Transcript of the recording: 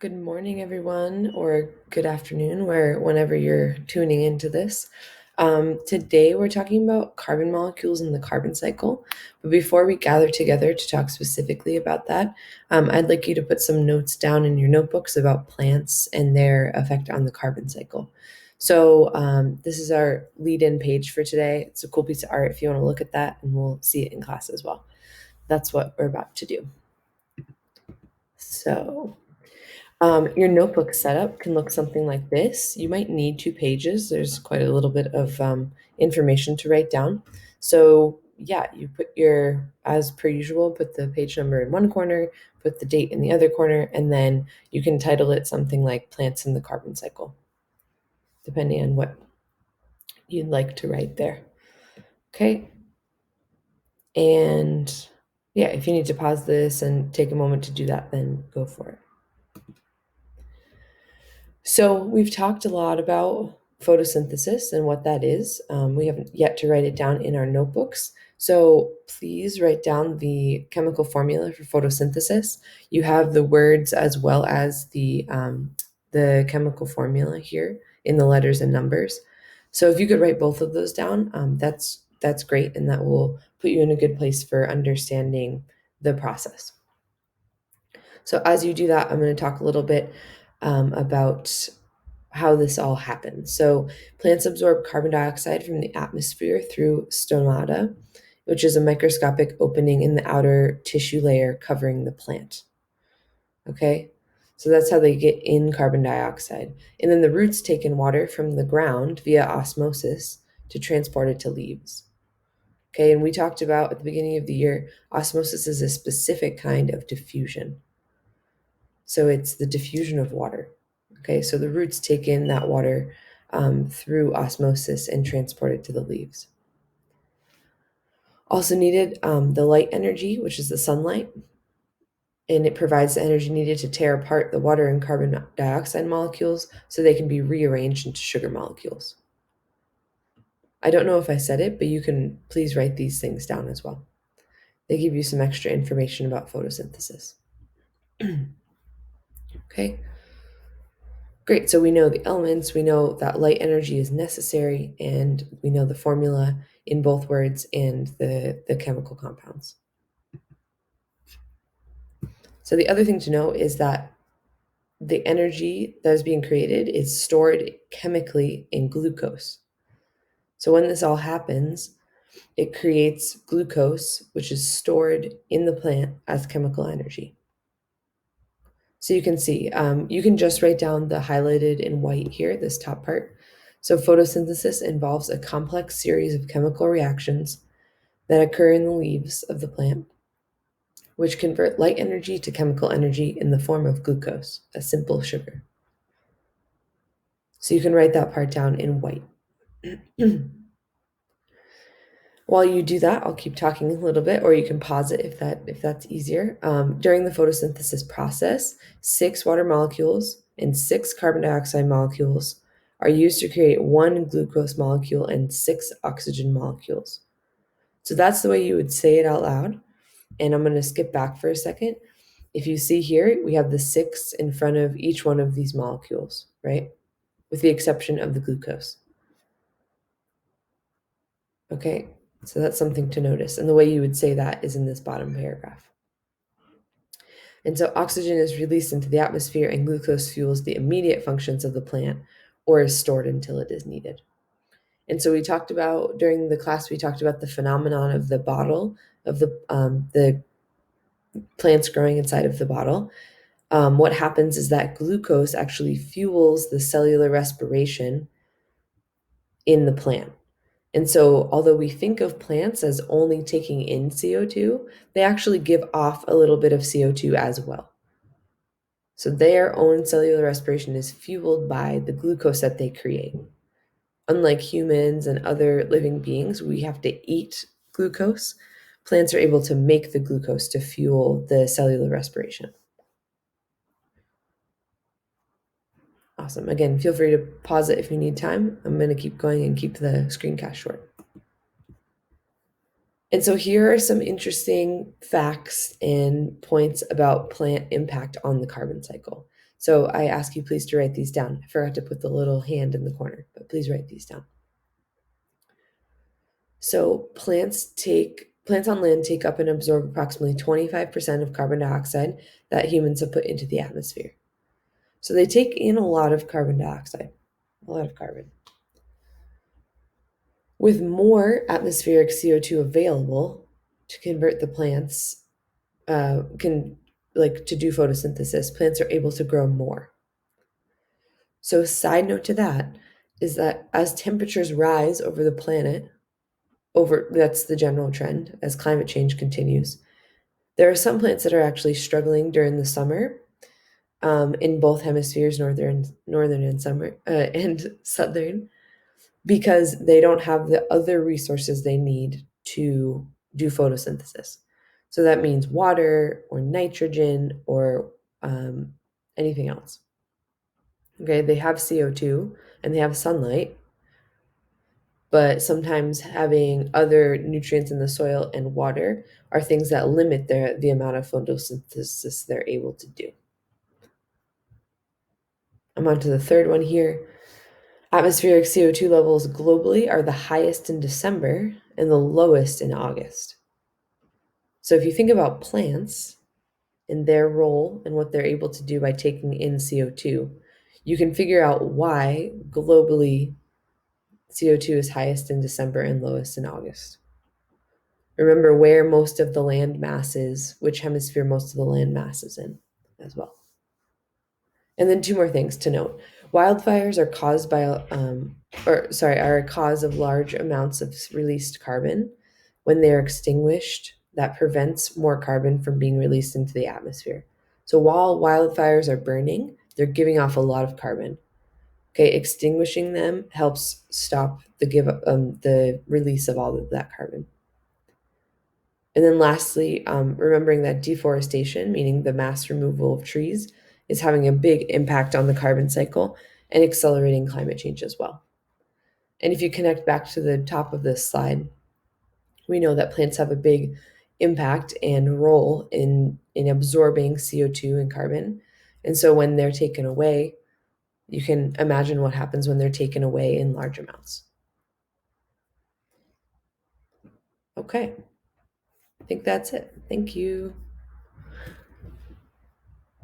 Good morning, everyone, or good afternoon, whenever you're tuning into this. Today, we're talking about carbon molecules in the carbon cycle. But before we gather together to talk specifically about that, I'd like you to put some notes down in your notebooks about plants and their effect on the carbon cycle. So, this is our lead in page for today. It's a cool piece of art if you want to look at that, and we'll see it in class as well. That's what we're about to do. So, your notebook setup can look something like this. You might need 2 pages. There's quite a little bit of information to write down. So yeah, you put as per usual, put the page number in one corner, put the date in the other corner, and then you can title it something like Plants in the Carbon Cycle, depending on what you'd like to write there. Okay. And yeah, if you need to pause this and take a moment to do that, then go for it. So we've talked a lot about photosynthesis and what that is. We haven't yet to write it down in our notebooks. So please write down the chemical formula for photosynthesis. You have the words as well as the chemical formula here in the letters and numbers. So if you could write both of those down, that's great, and that will put you in a good place for understanding the process. So as you do that, I'm going to talk a little bit about how this all happens. So plants absorb carbon dioxide from the atmosphere through stomata, which is a microscopic opening in the outer tissue layer covering the plant. Okay, so that's how they get in carbon dioxide. And then the roots take in water from the ground via osmosis to transport it to leaves. Okay, and we talked about at the beginning of the year, osmosis is a specific kind of diffusion. So it's the diffusion of water. Okay, so the roots take in that water through osmosis and transport it to the leaves. Also needed the light energy, which is the sunlight, and it provides the energy needed to tear apart the water and carbon dioxide molecules so they can be rearranged into sugar molecules. I don't know if I said it, but you can please write these things down as well. They give you some extra information about photosynthesis. Okay. Great, so we know the elements, we know that light energy is necessary, and we know the formula in both words and the chemical compounds. So the other thing to know is that the energy that is being created is stored chemically in glucose. So when this all happens, it creates glucose, which is stored in the plant as chemical energy. So you can see, you can just write down the highlighted in white here, this top part. So photosynthesis involves a complex series of chemical reactions that occur in the leaves of the plant, which convert light energy to chemical energy in the form of glucose, a simple sugar. So you can write that part down in white. While you do that, I'll keep talking a little bit, or you can pause it if that's easier. During the photosynthesis process, 6 water molecules and 6 carbon dioxide molecules are used to create 1 glucose molecule and 6 oxygen molecules. So that's the way you would say it out loud. And I'm going to skip back for a second. If you see here, we have the 6 in front of each one of these molecules, right? With the exception of the glucose. Okay. So that's something to notice. And the way you would say that is in this bottom paragraph. And so oxygen is released into the atmosphere and glucose fuels the immediate functions of the plant or is stored until it is needed. And so during the class, we talked about the phenomenon of the bottle, of the plants growing inside of the bottle. What happens is that glucose actually fuels the cellular respiration in the plant. And so, although we think of plants as only taking in CO2, they actually give off a little bit of CO2 as well. So, their own cellular respiration is fueled by the glucose that they create. Unlike humans and other living beings, we have to eat glucose. Plants are able to make the glucose to fuel the cellular respiration. Awesome. Again, feel free to pause it if you need time. I'm going to keep going and keep the screencast short. And so here are some interesting facts and points about plant impact on the carbon cycle. So I ask you please to write these down. I forgot to put the little hand in the corner, but please write these down. So plants on land take up and absorb approximately 25% of carbon dioxide that humans have put into the atmosphere. So they take in a lot of carbon dioxide, a lot of carbon. With more atmospheric CO2 available to convert the plants, to do photosynthesis, plants are able to grow more. So a side note to that is that as temperatures rise over the planet, that's the general trend as climate change continues. There are some plants that are actually struggling during the summer, in both hemispheres, northern and summer and southern, because they don't have the other resources they need to do photosynthesis. So that means water or nitrogen or anything else. Okay, they have CO2 and they have sunlight, but sometimes having other nutrients in the soil and water are things that limit the amount of photosynthesis they're able to do. I'm on to the third one here. Atmospheric CO2 levels globally are the highest in December and the lowest in August. So if you think about plants and their role and what they're able to do by taking in CO2, you can figure out why globally CO2 is highest in December and lowest in August. Remember where most of the land mass is, which hemisphere most of the land mass is in as well. And then two more things to note. Wildfires are caused by, are a cause of large amounts of released carbon. When they're extinguished, that prevents more carbon from being released into the atmosphere. So while wildfires are burning, they're giving off a lot of carbon. Okay, extinguishing them helps stop the release of all of that carbon. And then lastly, remembering that deforestation, meaning the mass removal of trees, is having a big impact on the carbon cycle and accelerating climate change as well. And if you connect back to the top of this slide, we know that plants have a big impact and role in absorbing CO2 and carbon. And so when they're taken away, you can imagine what happens when they're taken away in large amounts. Okay, I think that's it. Thank you.